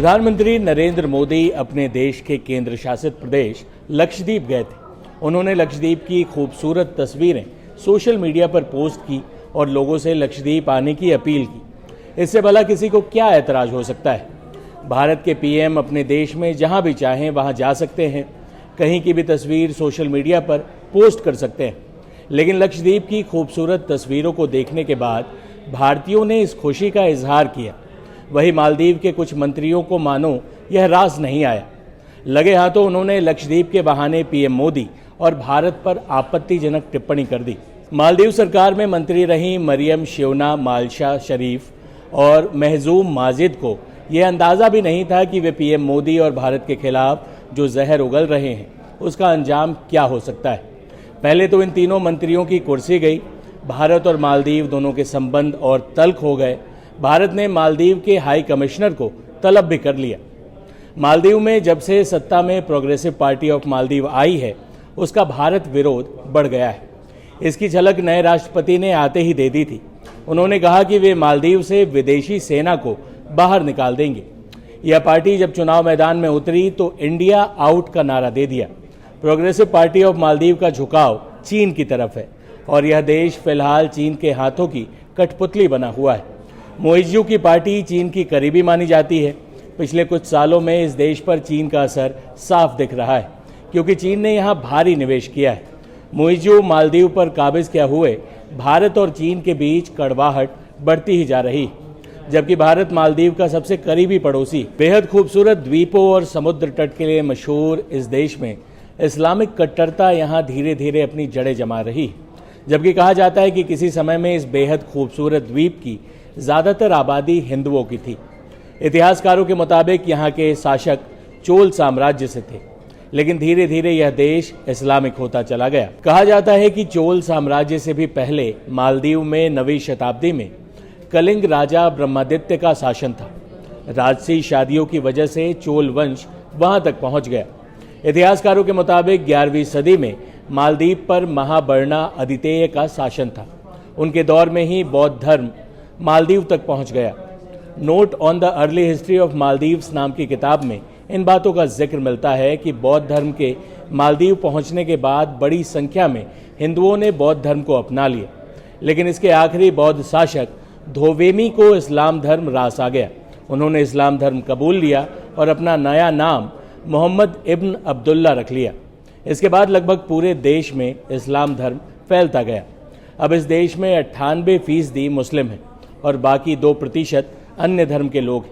प्रधानमंत्री नरेंद्र मोदी अपने देश के केंद्र शासित प्रदेश लक्षद्वीप गए थे। उन्होंने लक्षद्वीप की खूबसूरत तस्वीरें सोशल मीडिया पर पोस्ट की और लोगों से लक्षद्वीप आने की अपील की। इससे भला किसी को क्या ऐतराज हो सकता है। भारत के पीएम अपने देश में जहां भी चाहें वहां जा सकते हैं, कहीं की भी तस्वीर सोशल मीडिया पर पोस्ट कर सकते हैं। लेकिन लक्षद्वीप की खूबसूरत तस्वीरों को देखने के बाद भारतीयों ने इस खुशी का इजहार किया। वही मालदीव के कुछ मंत्रियों को मानो यह रास नहीं आया। लगे हाथों उन्होंने लक्षद्वीप के बहाने पीएम मोदी और भारत पर आपत्तिजनक टिप्पणी कर दी। मालदीव सरकार में मंत्री रही मरियम शिवना मालशा शरीफ और महजूम माजिद को यह अंदाज़ा भी नहीं था कि वे पीएम मोदी और भारत के खिलाफ जो जहर उगल रहे हैं उसका अंजाम क्या हो सकता है। पहले तो इन तीनों मंत्रियों की कुर्सी गई। भारत और मालदीव दोनों के संबंध और तल्ख हो गए। भारत ने मालदीव के हाई कमिश्नर को तलब भी कर लिया। मालदीव में जब से सत्ता में प्रोग्रेसिव पार्टी ऑफ मालदीव आई है, उसका भारत विरोध बढ़ गया है। इसकी झलक नए राष्ट्रपति ने आते ही दे दी थी। उन्होंने कहा कि वे मालदीव से विदेशी सेना को बाहर निकाल देंगे। यह पार्टी जब चुनाव मैदान में उतरी तो इंडिया आउट का नारा दे दिया। प्रोग्रेसिव पार्टी ऑफ मालदीव का झुकाव चीन की तरफ है और यह देश फिलहाल चीन के हाथों की कठपुतली बना हुआ है। मोइजियो की पार्टी चीन की करीबी मानी जाती है। पिछले कुछ सालों में इस देश पर चीन का असर साफ दिख रहा है, क्योंकि चीन ने यहाँ भारी निवेश किया है। मोइजियो मालदीव पर काबिज क्या हुए, भारत और चीन के बीच कड़वाहट बढ़ती ही जा रही, जबकि भारत मालदीव का सबसे करीबी पड़ोसी, बेहद खूबसूरत द्वीपों और समुद्र तट के लिए मशहूर इस देश में इस्लामिक कट्टरता यहाँ धीरे धीरे अपनी जड़ें जमा रही। जबकि कहा जाता है कि किसी समय में इस बेहद खूबसूरत द्वीप की ज़्यादातर आबादी हिंदुओं की थी। इतिहासकारों के मुताबिक यहाँ के शासक चोल साम्राज्य से थे, लेकिन धीरे धीरे यह देश इस्लामिक होता चला गया। कहा जाता है कि चोल साम्राज्य से भी पहले मालदीव में 9वीं शताब्दी में कलिंग राजा ब्रह्मादित्य का शासन था। राजसी शादियों की वजह से चोल वंश वहां तक पहुंच गया। इतिहासकारों के मुताबिक 11वीं सदी में मालदीव पर महाबर्णा अदितेय का शासन था। उनके दौर में ही बौद्ध धर्म मालदीव तक पहुंच गया। Note on the early history of Maldives नाम की किताब में इन बातों का जिक्र मिलता है कि बौद्ध धर्म के मालदीव पहुंचने के बाद बड़ी संख्या में हिंदुओं ने बौद्ध धर्म को अपना लिया, लेकिन इसके आखिरी बौद्ध शासक धोवेमी को इस्लाम धर्म रास आ गया। उन्होंने इस्लाम धर्म कबूल लिया और अपना नया नाम मोहम्मद इब्न अब्दुल्ला रख लिया। इसके बाद लगभग पूरे देश में इस्लाम धर्म फैलता गया। अब इस देश में 98% मुस्लिम हैं और बाकी 2% अन्य धर्म के लोग हैं।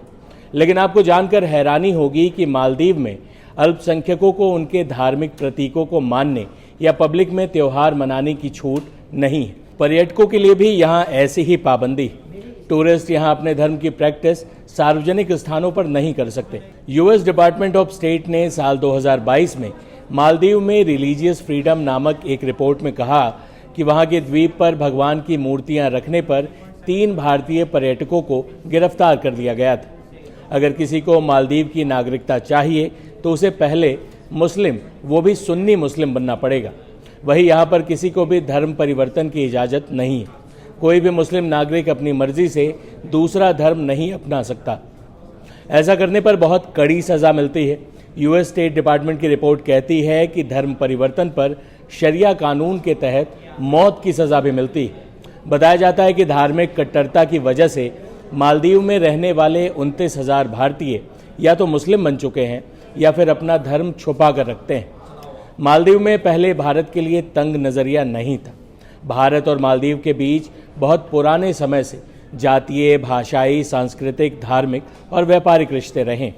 लेकिन आपको जानकर हैरानी होगी कि मालदीव में अल्पसंख्यकों को उनके धार्मिक प्रतीकों को मानने या पब्लिक में त्यौहार मनाने की छूट नहीं है। पर्यटकों के लिए भी यहाँ ऐसी ही पाबंदी। टूरिस्ट यहाँ अपने धर्म की प्रैक्टिस सार्वजनिक स्थानों पर नहीं कर सकते। यूएस डिपार्टमेंट ऑफ स्टेट ने साल 2022 में मालदीव में रिलीजियस फ्रीडम नामक एक रिपोर्ट में कहा कि वहाँ के द्वीप पर भगवान की मूर्तियाँ रखने पर 3 भारतीय पर्यटकों को गिरफ्तार कर लिया गया था। अगर किसी को मालदीव की नागरिकता चाहिए तो उसे पहले मुस्लिम, वो भी सुन्नी मुस्लिम बनना पड़ेगा। वही यहाँ पर किसी को भी धर्म परिवर्तन की इजाज़त नहीं है। कोई भी मुस्लिम नागरिक अपनी मर्जी से दूसरा धर्म नहीं अपना सकता। ऐसा करने पर बहुत कड़ी सज़ा मिलती है। यूएस स्टेट डिपार्टमेंट की रिपोर्ट कहती है कि धर्म परिवर्तन पर शरिया कानून के तहत मौत की सज़ा भी मिलती है। बताया जाता है कि धार्मिक कट्टरता की वजह से मालदीव में रहने वाले 29,000 भारतीय या तो मुस्लिम बन चुके हैं या फिर अपना धर्म छुपा कर रखते हैं। मालदीव में पहले भारत के लिए तंग नज़रिया नहीं था। भारत और मालदीव के बीच बहुत पुराने समय से जातीय, भाषाई, सांस्कृतिक, धार्मिक और व्यापारिक रिश्ते रहे।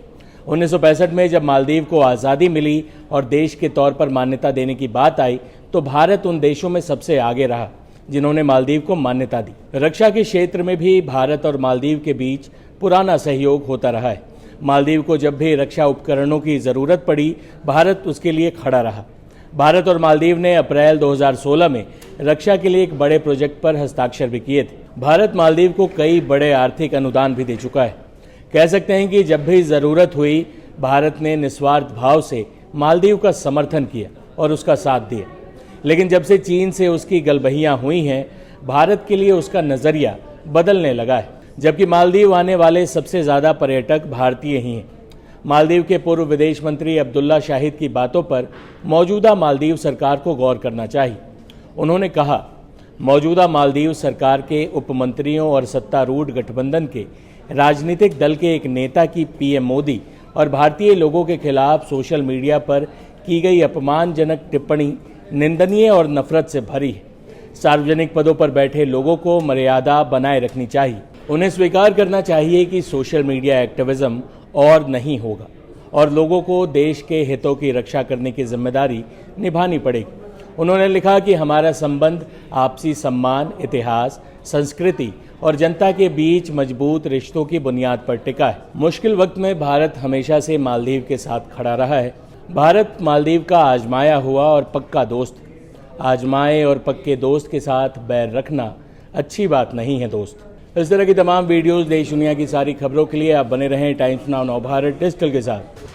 1965 में जब मालदीव को आज़ादी मिली और देश के तौर पर मान्यता देने की बात आई तो भारत उन देशों में सबसे आगे रहा जिन्होंने मालदीव को मान्यता दी। रक्षा के क्षेत्र में भी भारत और मालदीव के बीच पुराना सहयोग होता रहा है। मालदीव को जब भी रक्षा उपकरणों की ज़रूरत पड़ी, भारत उसके लिए खड़ा रहा। भारत और मालदीव ने अप्रैल 2016 में रक्षा के लिए एक बड़े प्रोजेक्ट पर हस्ताक्षर भी किए थे। भारत मालदीव को कई बड़े आर्थिक अनुदान भी दे चुका है। कह सकते हैं कि जब भी ज़रूरत हुई, भारत ने निस्वार्थ भाव से मालदीव का समर्थन किया और उसका साथ दिया। लेकिन जब से चीन से उसकी गलबहियाँ हुई हैं, भारत के लिए उसका नज़रिया बदलने लगा है। जबकि मालदीव आने वाले सबसे ज़्यादा पर्यटक भारतीय ही हैं। मालदीव के पूर्व विदेश मंत्री अब्दुल्ला शाहिद की बातों पर मौजूदा मालदीव सरकार को गौर करना चाहिए। उन्होंने कहा, मौजूदा मालदीव सरकार के उपमंत्रियों और सत्तारूढ़ गठबंधन के राजनीतिक दल के एक नेता की पीएम मोदी और भारतीय लोगों के खिलाफ सोशल मीडिया पर की गई अपमानजनक टिप्पणी निंदनीय और नफरत से भरी है। सार्वजनिक पदों पर बैठे लोगों को मर्यादा बनाए रखनी चाहिए। उन्हें स्वीकार करना चाहिए कि सोशल मीडिया एक्टिविज्म और नहीं होगा और लोगों को देश के हितों की रक्षा करने की जिम्मेदारी निभानी पड़ेगी। उन्होंने लिखा कि हमारा संबंध आपसी सम्मान, इतिहास, संस्कृति और जनता के बीच मजबूत रिश्तों की बुनियाद पर टिका है। मुश्किल वक्त में भारत हमेशा से मालदीव के साथ खड़ा रहा है। भारत मालदीव का आजमाया हुआ और पक्का दोस्त है। आजमाए और पक्के दोस्त के साथ बैर रखना अच्छी बात नहीं है दोस्त। इस तरह की तमाम वीडियोस देश दुनिया की सारी खबरों के लिए आप बने रहें टाइम्स नाउ नवभारत डिजिटल के साथ।